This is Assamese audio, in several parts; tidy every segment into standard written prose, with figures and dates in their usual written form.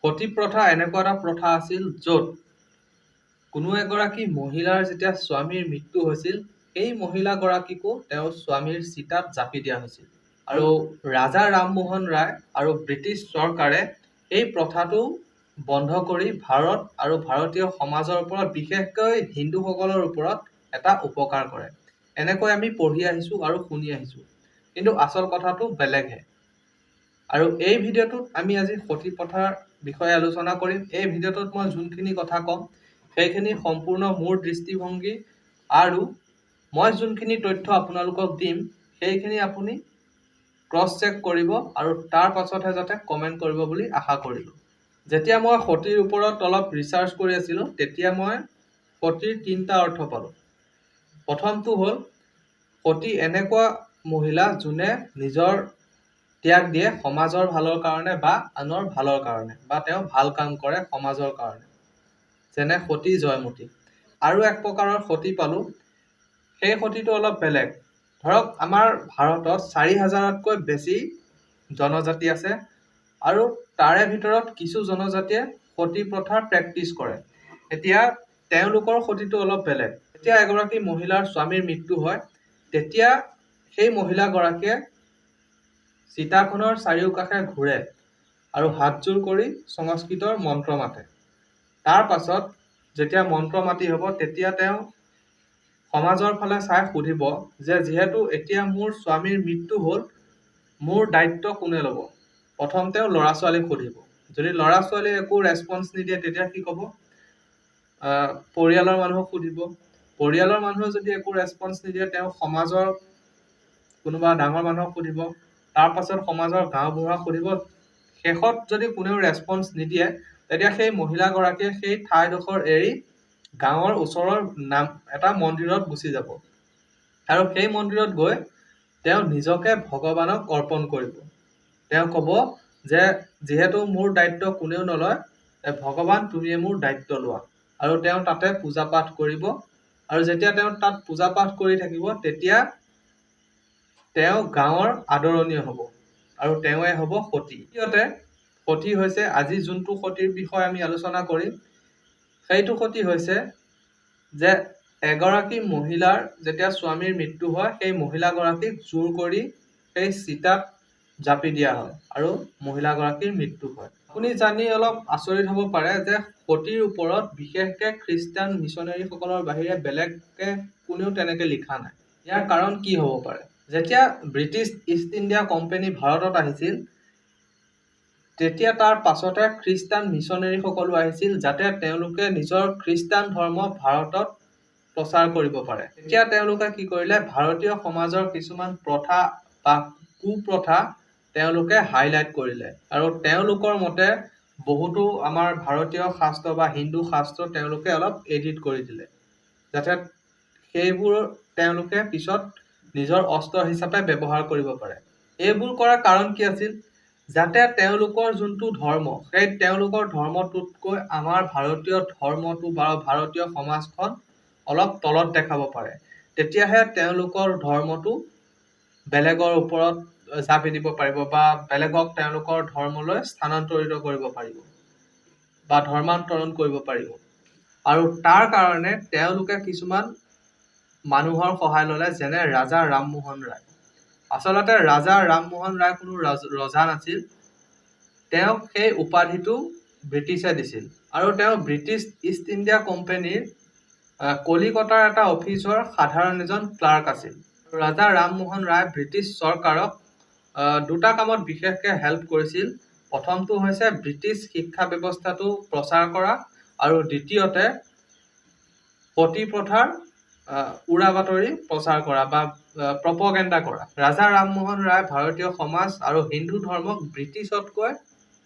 সতী প্ৰথা এনেকুৱা এটা প্ৰথা আছিল য'ত কোনো এগৰাকী মহিলাৰ যেতিয়া স্বামীৰ মৃত্যু হৈছিল, সেই মহিলাগৰাকীকো তেওঁৰ স্বামীৰ চিতাত জাপি দিয়া হৈছিল। আৰু ৰাজা ৰামমোহন ৰায় আৰু ব্ৰিটিছ চৰকাৰে এই প্ৰথাটো বন্ধ কৰি ভাৰত আৰু ভাৰতীয় সমাজৰ ওপৰত, বিশেষকৈ হিন্দুসকলৰ ওপৰত এটা উপকাৰ কৰে। এনেকৈ আমি পঢ়ি আহিছোঁ আৰু শুনি আহিছোঁ, কিন্তু আচল কথাটো বেলেগহে। আৰু এই ভিডিঅ'টোত আমি আজি সতী প্ৰথাৰ বিষয়ে আলোচনা কৰিম। এই ভিডিঅ'টোত মই যোনখিনি কথা ক'ম সেইখিনি সম্পূৰ্ণ মোৰ দৃষ্টিভংগী, আৰু মই যোনখিনি তথ্য আপোনালোকক দিম সেইখিনি আপুনি ক্ৰছ চেক কৰিব আৰু তাৰ পাছতহে যাতে কমেণ্ট কৰিব বুলি আশা কৰিলোঁ। যেতিয়া মই সতীৰ ওপৰত অলপ ৰিচাৰ্চ কৰি আছিলোঁ, তেতিয়া মই সতীৰ 3টা অৰ্থ পালোঁ। প্ৰথমটো হ'ল, সতী এনেকুৱা মহিলা যোনে নিজৰ ত্যাগ দিয়ে সমাজৰ ভালৰ কাৰণে বা আনৰ ভালৰ কাৰণে, বা তেওঁ ভাল কাম কৰে সমাজৰ কাৰণে, যেনে সতী জয়মতী। আৰু এক প্ৰকাৰৰ সতী পালোঁ, সেই সতীটো অলপ বেলেগ। ধৰক আমাৰ ভাৰতত 4000তকৈ বেছি জনজাতি আছে, আৰু তাৰে ভিতৰত কিছু জনজাতিয়ে সতী প্ৰথাৰ প্ৰেক্টিচ কৰে। এতিয়া তেওঁলোকৰ সতীটো অলপ বেলেগ। যেতিয়া এগৰাকী মহিলাৰ স্বামীৰ মৃত্যু হয়, তেতিয়া সেই মহিলাগৰাকীয়ে চিতাখনৰ চাৰিওকাষে ঘূৰে আৰু হাতযোৰ কৰি সংস্কৃতৰ মন্ত্ৰ মাতে। তাৰ পাছত যেতিয়া মন্ত্ৰ মাতি হ'ব, তেতিয়া তেওঁ সমাজৰ ফালে চাই সুধিব যে যিহেতু এতিয়া মোৰ স্বামীৰ মৃত্যু হ'ল, মোৰ দায়িত্ব কোনে ল'ব? প্ৰথম তেওঁ ল'ৰা ছোৱালীক সুধিব। যদি ল'ৰা ছোৱালীয়ে একো ৰেছপন্স নিদিয়ে, তেতিয়া কি ক'ব? পৰিয়ালৰ মানুহক সুধিব। পৰিয়ালৰ মানুহে যদি একো ৰেছপন্স নিদিয়ে, তেওঁ সমাজৰ কোনোবা ডাঙৰ মানুহক সুধিব। তাৰ পাছত সমাজৰ গাঁওবুঢ়াক সুধিব। শেষত যদি কোনেও ৰেছপন্স নিদিয়ে, তেতিয়া সেই মহিলাগৰাকীয়ে সেই ঠাইডোখৰ এৰি গাঁৱৰ ওচৰৰ এটা মন্দিৰত গুচি যাব, আৰু সেই মন্দিৰত গৈ তেওঁ নিজকে ভগৱানক অৰ্পণ কৰিব। তেওঁ ক'ব যে যিহেতু মোৰ দায়িত্ব কোনেও নলয়, ভগৱান তুমিয়ে মোৰ দায়িত্ব লোৱা। আৰু তেওঁ তাতে পূজা পাঠ কৰিব, আৰু যেতিয়া তেওঁ তাত পূজা পাঠ কৰি থাকিব, তেতিয়া তেওঁ গাঁৱৰ আদৰণীয় হ'ব, আৰু তেওঁৱে হ'ব সতী। দ্বিতীয়তে, সতী হৈছে, আজি যোনটো সতীৰ বিষয়ে আমি আলোচনা কৰিম, সেইটো সতী হৈছে যে এগৰাকী মহিলাৰ যেতিয়া স্বামীৰ মৃত্যু হয়, সেই মহিলাগৰাকীক জোৰ কৰি সেই চিতাত জাপি দিয়া হয় আৰু মহিলাগৰাকীৰ মৃত্যু হয়। আপুনি জানি অলপ আচৰিত হ'ব পাৰে যে সতীৰ ওপৰত বিশেষকৈ খ্ৰীষ্টান মিছনেৰীসকলৰ বাহিৰে বেলেগকে কোনেও তেনেকৈ লিখা নাই। ইয়াৰ কাৰণ কি হ'ব পাৰে? যেতিয়া ব্ৰিটিছ ইষ্ট ইণ্ডিয়া কোম্পানী ভাৰতত আহিছিল, তেতিয়া তাৰ পাছতে খ্ৰীষ্টান মিছনেৰীসকলো আহিছিল, যাতে তেওঁলোকে নিজৰ খ্ৰীষ্টান ধৰ্ম ভাৰতত প্ৰচাৰ কৰিব পাৰে। এতিয়া তেওঁলোকে কি কৰিলে, ভাৰতীয় সমাজৰ কিছুমান প্ৰথা বা কুপ্ৰথা তেওঁলোকে হাইলাইট কৰিলে, আৰু তেওঁলোকৰ মতে বহুতো আমাৰ ভাৰতীয় শাস্ত্ৰ বা হিন্দু শাস্ত্ৰ তেওঁলোকে অলপ এডিট কৰি দিলে, যাতে সেইবোৰ তেওঁলোকে পিছত নিজৰ অস্ত্ৰ হিচাপে ব্যৱহাৰ কৰিব পাৰে। এইবোৰ কৰাৰ কাৰণ কি আছিল? যাতে তেওঁলোকৰ যোনটো ধৰ্ম, সেই তেওঁলোকৰ ধৰ্মটোতকৈ আমাৰ ভাৰতীয় ধৰ্মটো বা ভাৰতীয় সমাজখন অলপ তলত দেখাব পাৰে। তেতিয়াহে তেওঁলোকৰ ধৰ্মটো বেলেগৰ ওপৰত জাপি দিব পাৰিব, বা বেলেগক তেওঁলোকৰ ধৰ্মলৈ স্থানান্তৰিত কৰিব পাৰিব, বা ধৰ্মান্তৰণ কৰিব পাৰিব। আৰু তাৰ কাৰণে তেওঁলোকে কিছুমান মানুহৰ সহায় ল'লে, যেনে ৰাজা ৰামমোহন ৰায়। আচলতে ৰাজা ৰামমোহন ৰায় কোনো ৰজা নাছিল। তেওঁক সেই উপাধিটো ব্ৰিটিছে দিছিল, আৰু তেওঁ ব্ৰিটিছ ইষ্ট ইণ্ডিয়া কোম্পানীৰ কলিকতাৰ এটা অফিচৰ সাধাৰণ এজন ক্লাৰ্ক আছিল। ৰাজা ৰামমোহন ৰায় ব্ৰিটিছ চৰকাৰক দুটা কামত বিশেষকৈ হেল্প কৰিছিল। প্ৰথমটো হৈছে ব্ৰিটিছ শিক্ষা ব্যৱস্থাটো প্ৰচাৰ কৰা, আৰু দ্বিতীয়তে সতী প্ৰথাৰ উৰা বাতৰি প্ৰচাৰ কৰা বা প্ৰপগেণ্ডা কৰা। ৰাজা ৰামমোহন ৰায় ভাৰতীয় সমাজ আৰু হিন্দু ধৰ্মক ব্ৰিটিছতকৈ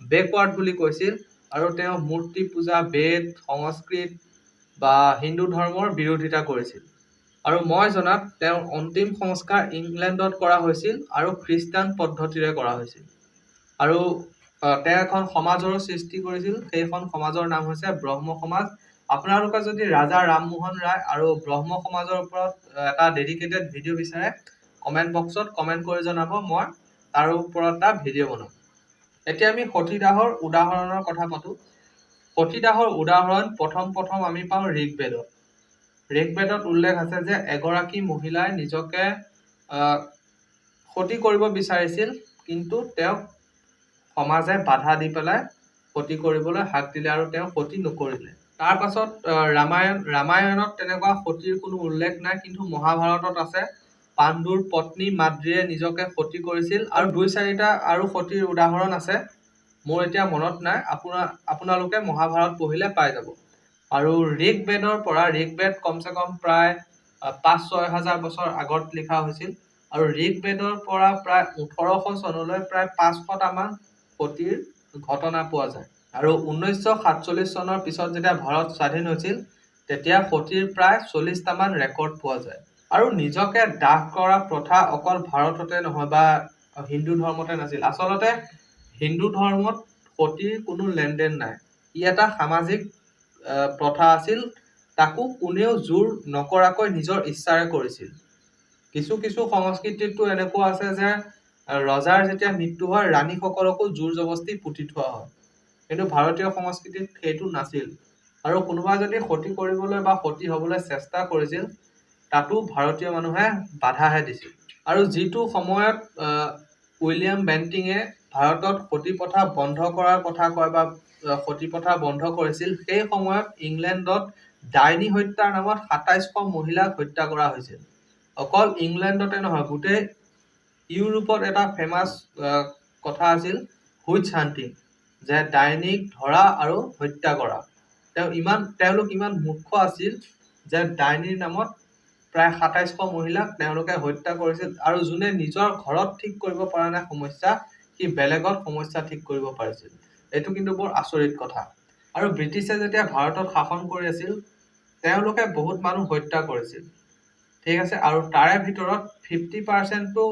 বেকৱাৰ্ড বুলি কৈছিল, আৰু তেওঁ মূৰ্তি পূজা, বেদ, সংস্কৃত বা হিন্দু ধৰ্মৰ বিৰোধিতা কৰিছিল। আৰু মই জনাত তেওঁৰ অন্তিম সংস্কাৰ ইংলেণ্ডত কৰা হৈছিল, আৰু খ্ৰীষ্টান পদ্ধতিৰে কৰা হৈছিল। আৰু তেওঁ এখন সমাজৰো সৃষ্টি কৰিছিল। সেইখন সমাজৰ নাম হৈছে ব্ৰহ্ম সমাজ। আপোনালোকে যদি ৰাজা ৰামমোহন ৰায় আৰু ব্ৰহ্ম সমাজৰ ওপৰত এটা ডেডিকেটেড ভিডিঅ' বিচাৰে, কমেণ্ট বক্সত কমেণ্ট কৰি জনাব, মই তাৰ ওপৰত এটা ভিডিঅ' বনাম। এতিয়া আমি সতীদাহৰ উদাহৰণৰ কথা পাতো। সতীদাহৰ উদাহৰণ প্ৰথম আমি পাওঁ ঋগবেদত। ঋগবেদত উল্লেখ আছে যে এগৰাকী মহিলাই নিজকে সতী কৰিব বিচাৰিছিল, কিন্তু তেওঁক সমাজে বাধা দি পেলাই সতী কৰিবলৈ হাক দিলে আৰু তেওঁ সতী নকৰিলে। তাৰ পাছত ৰামায়ণত তেনেকুৱা সতীৰ কোনো উল্লেখ নাই, কিন্তু মহাভাৰতত আছে। পাণ্ডুৰ পত্নী মাদ্ৰীয়ে নিজকে সতী কৰিছিল আৰু 2-4টা আৰু সতীৰ উদাহৰণ আছে, মোৰ এতিয়া মনত নাই। আপোনালোকে মহাভাৰত পঢ়িলে পাই যাব। আৰু ঋগবেদ কমচে কম প্ৰায় 5-6 হাজাৰ বছৰ আগত লিখা হৈছিল, আৰু ঋগবেদৰ পৰা প্ৰায় 1800 চনলৈ প্ৰায় 500টামান সতীৰ ঘটনা পোৱা যায়। আৰু 1947 চনৰ পিছত যেতিয়া ভাৰত স্বাধীন হৈছিল, তেতিয়া সতীৰ প্ৰায় 40টামান ৰেকৰ্ড পোৱা যায়। আৰু নিজকে দাহ কৰা প্ৰথা অকল ভাৰততে নহয় বা হিন্দু ধৰ্মতে নাছিল। আচলতে হিন্দু ধৰ্মত সতীৰ কোনো লেনদেন নাই। ই এটা সামাজিক প্ৰথা আছিল, তাকো কোনেও জোৰ নকৰাকৈ নিজৰ ইচ্ছাৰে কৰিছিল। কিছু সংস্কৃতিতো এনেকুৱা আছে যে ৰজাৰ যেতিয়া মৃত্যু হয়, ৰাণীসকলকো জোৰ জবস্তি পুতি থোৱা হয়, কিন্তু ভাৰতীয় সংস্কৃতিত সেইটো নাছিল। আৰু কোনোবা যদি সতী কৰিবলৈ বা সতী হ'বলৈ চেষ্টা কৰিছিল, তাতো ভাৰতীয় মানুহে বাধাহে দিছিল। আৰু যিটো সময়ত উইলিয়াম বেণ্টিঙে ভাৰতত সতী প্ৰথা বন্ধ কৰাৰ কথা কয় বা সতী প্ৰথা বন্ধ কৰিছিল, সেই সময়ত ইংলেণ্ডত ডাইনী হত্যাৰ নামত 2700 মহিলাক হত্যা কৰা হৈছিল। অকল ইংলেণ্ডতে নহয়, গোটেই ইউৰোপত এটা ফেমাছ কথা আছিল হুইচ হাণ্টিং, যে ডাইনীক ধৰা আৰু হত্যা কৰা। তেওঁলোক ইমান মূৰ্খ আছিল যে ডাইনীৰ নামত প্ৰায় 2700 মহিলাক তেওঁলোকে হত্যা কৰিছিল। আৰু যোনে নিজৰ ঘৰত ঠিক কৰিব পৰা নাই সমস্যা, সি বেলেগত সমস্যা ঠিক কৰিব পাৰিছিল। এইটো কিন্তু বৰ আচৰিত কথা। আৰু ব্ৰিটিছে যেতিয়া ভাৰতত শাসন কৰি আছিল, তেওঁলোকে বহুত মানুহ হত্যা কৰিছিল, ঠিক আছে। আৰু তাৰে ভিতৰত 50%টো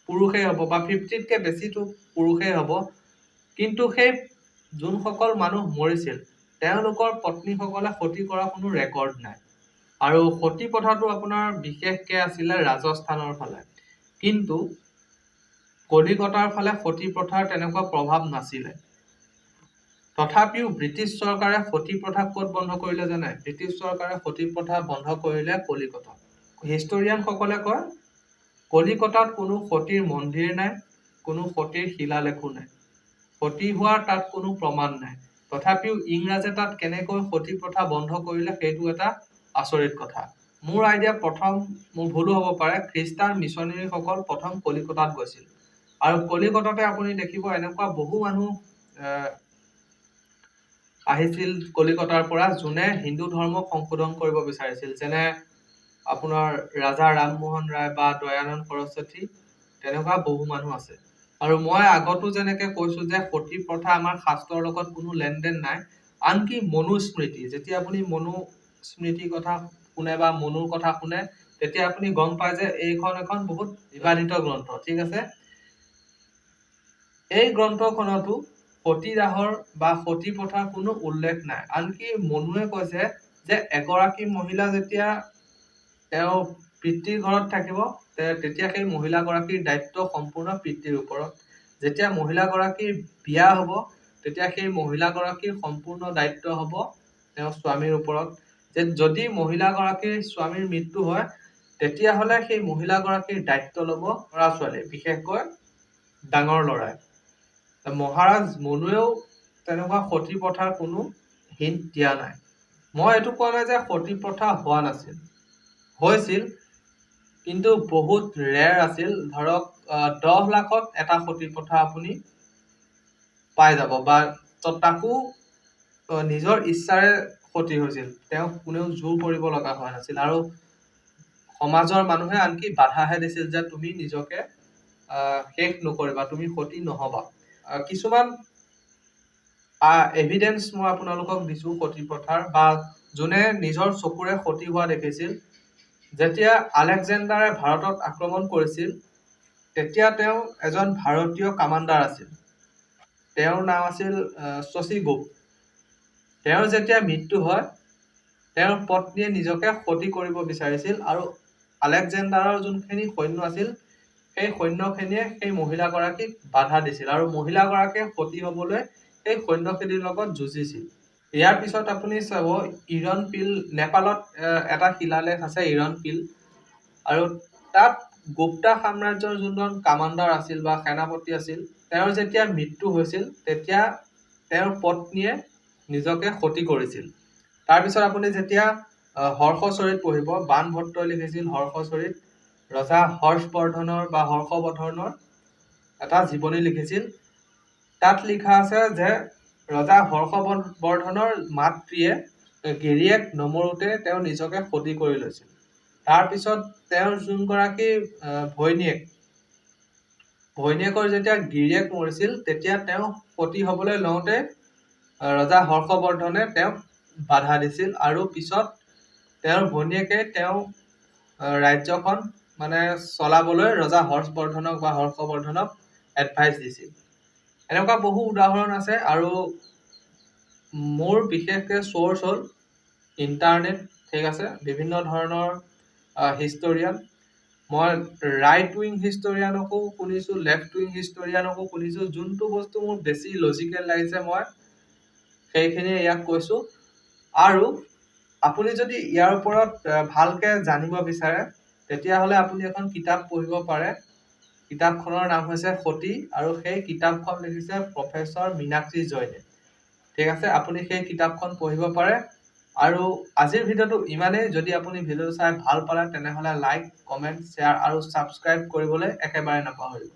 পুৰুষেই হ'ব বা 50তকৈ বেছিটো পুৰুষেই হ'ব। কিন্তু সেই যোনসকল মানুহ মৰিছিল, তেওঁলোকৰ পত্নীসকলে সতী কৰা কোনো ৰেকৰ্ড নাই। আৰু সতী প্ৰথাটো আপোনাৰ বিশেষকৈ আছিলে ৰাজস্থানৰ ফালে, কিন্তু কলিকতাৰ ফালে সতী প্ৰথাৰ তেনেকুৱা প্ৰভাৱ নাছিলে। তথাপিও ব্ৰিটিছ চৰকাৰে সতী প্ৰথা ক'ত বন্ধ কৰিলে জানে? ব্ৰিটিছ চৰকাৰে সতী প্ৰথা বন্ধ কৰিলে কলিকতাত। হিষ্টৰিয়ানসকলে কয় কলিকতাত কোনো সতীৰ মন্দিৰ নাই, কোনো সতীৰ শিলালেখো নাই, সতী হোৱাৰ তাত কোনো প্ৰমাণ নাই। তথাপিও ইংৰাজে তাত কেনেকৈ সতী প্ৰথা বন্ধ কৰিলে, সেইটো এটা আচৰিত কথা। মোৰ আইডিয়া মোৰ ভুলো হ'ব পাৰে, খ্ৰীষ্টান মিছনেৰীসকল প্ৰথম কলিকতাত গৈছিল। আৰু কলিকতাতে আপুনি দেখিব এনেকুৱা বহু মানুহ আহিছিল কলিকতাৰ পৰা, যোনে হিন্দু ধৰ্মক সংশোধন কৰিব বিচাৰিছিল, যেনে আপোনাৰ ৰাজা ৰামমোহন ৰায় বা দয়ানন্দ সৰস্বতী, তেনেকুৱা বহু মানুহ আছে। আৰু মই আগতো যেনেকে কৈছো যে সতী প্ৰথা আমাৰ শাস্ত্ৰৰ লগত কোনো লেনদেন নাই। আনকি মনুস্মৃতি, যেতিয়া আপুনি মনুস্মৃতিৰ কথা শুনে বা মনুৰ কথা শুনে, তেতিয়া আপুনি গম পায় যে এইখন এখন বহুত বিবাদিত গ্ৰন্থ, ঠিক আছে। এই গ্ৰন্থখনতো সতীদাহৰ বা সতী প্ৰথাৰ কোনো উল্লেখ নাই। আনকি মনুৱে কৈছে যে এগৰাকী মহিলা যেতিয়া তেওঁ পিতৃৰ ঘৰত থাকিব, তেতিয়া সেই মহিলাগৰাকীৰ দায়িত্ব সম্পূৰ্ণ পিতৃৰ ওপৰত। যেতিয়া মহিলাগৰাকীৰ বিয়া হ'ব, তেতিয়া সেই মহিলাগৰাকীৰ সম্পূৰ্ণ দায়িত্ব হ'ব তেওঁৰ স্বামীৰ ওপৰত। যে যদি মহিলাগৰাকীৰ স্বামীৰ মৃত্যু হয়, তেতিয়াহ'লে সেই মহিলাগৰাকীৰ দায়িত্ব ল'ব ল'ৰা-ছোৱালী, বিশেষকৈ ডাঙৰ ল'ৰাই। মহাৰাজ মনুৱেও তেনেকুৱা সতী প্ৰথাৰ কোনো হিণ্ট দিয়া নাই। মই এইটো কোৱা নাই যে সতী প্ৰথা হোৱা নাছিল, হৈছিল, কিন্তু বহুত ৰেয়াৰ আছিল। ধৰক 10 লাখত এটা সতী প্ৰথা আপুনি পাই যাব, বা তাকো নিজৰ ইচ্ছাৰে সতী হৈছিল, তেওঁক কোনেও জোৰ কৰিব লগা হোৱা নাছিল। আৰু সমাজৰ মানুহে আনকি বাধাহে দিছিল যে তুমি নিজকে শেষ নকৰিবা, তুমি সতী নহবা। কিছুমান এভিডেন্স মই আপোনালোকক দিছো সতী প্ৰথাৰ, বা যোনে নিজৰ চকুৰে সতী হোৱা দেখিছিল। যেতিয়া আলেকজেণ্ডাৰে ভাৰতত আক্ৰমণ কৰিছিল, তেতিয়া তেওঁ এজন ভাৰতীয় কামাণ্ডাৰ আছিল, তেওঁৰ নাম আছিল শশীগুপ্ত। তেওঁৰ যেতিয়া মৃত্যু হয়, তেওঁৰ পত্নীয়ে নিজকে সতী কৰিব বিচাৰিছিল, আৰু আলেকজেণ্ডাৰৰ যোনখিনি সৈন্য আছিল, সেই সৈন্যখিনিয়ে সেই মহিলাগৰাকীক বাধা দিছিল আৰু মহিলাগৰাকীয়ে সতী হ'বলৈ সেই সৈন্যখিনিৰ লগত যুঁজিছিল। ইয়াৰ পিছত আপুনি চাব ইৰণ পিল, নেপালত এটা শিলালেখ আছে ইৰণ পিল, আৰু তাত গুপ্তা সাম্ৰাজ্যৰ যোনজন কামাণ্ডাৰ আছিল বা সেনাপতি আছিল, তেওঁৰ যেতিয়া মৃত্যু হৈছিল তেতিয়া তেওঁৰ পত্নীয়ে নিজকে সতী কৰিছিল। তাৰপিছত আপুনি যেতিয়া হৰ্ষচৰিত পঢ়িব, বাণভট্টই লিখিছিল হৰ্ষচৰিত, ৰজা হৰ্ষবৰ্ধনৰ এটা জীৱনী লিখিছিল। তাত লিখা আছে যে ৰজা হৰ্ষবৰ্ধনৰ মাতৃয়ে গিৰিয়েক নমৰোতে তেওঁ নিজকে সতী কৰি লৈছিল। তাৰপিছত তেওঁৰ যোনগৰাকী ভৈনীয়েকৰ যেতিয়া গিৰিয়েক মৰিছিল তেতিয়া তেওঁ সতী হ'বলৈ লওঁতে ৰজা হৰ্ষবৰ্ধনে তেওঁক বাধা দিছিল আৰু পিছত তেওঁৰ ভনীয়েকে তেওঁ ৰাজ্যখন মানে চলাবলৈ ৰজা হৰ্ষবৰ্ধনক এডভাইচ দিছিল। এনেকুৱা বহু উদাহৰণ আছে আৰু মোৰ বিশেষকৈ চ'ৰ্চ হ'ল ইণ্টাৰনেট, ঠিক আছে, বিভিন্ন ধৰণৰ হিষ্টৰিয়ান। মই ৰাইট উইং হিষ্টৰিয়ানকো শুনিছোঁ, লেফ্ট উইং হিষ্টৰিয়ানকো শুনিছোঁ। যোনটো বস্তু মোৰ বেছি লজিকেল লাগিছে মই সেইখিনি ইয়াক কৈছোঁ। আৰু আপুনি যদি ইয়াৰ ওপৰত ভালকৈ জানিব বিচাৰে তেতিয়াহ'লে আপুনি এখন কিতাপ পঢ়িব পাৰে। কিতাপখনৰ নাম হৈছে সতী আৰু সেই কিতাপখন লিখিছে প্ৰফেচৰ মীনাক্ষী জৈনে। ঠিক আছে, আপুনি সেই কিতাপখন পঢ়িব পাৰে। আৰু আজিৰ ভিডিঅ'টো ইমানেই। যদি আপুনি ভিডিঅ'টো চাই ভাল পালে তেনেহ'লে লাইক, কমেণ্ট, শ্বেয়াৰ আৰু ছাবস্ক্ৰাইব কৰিবলৈ একেবাৰে নাপাহৰিব।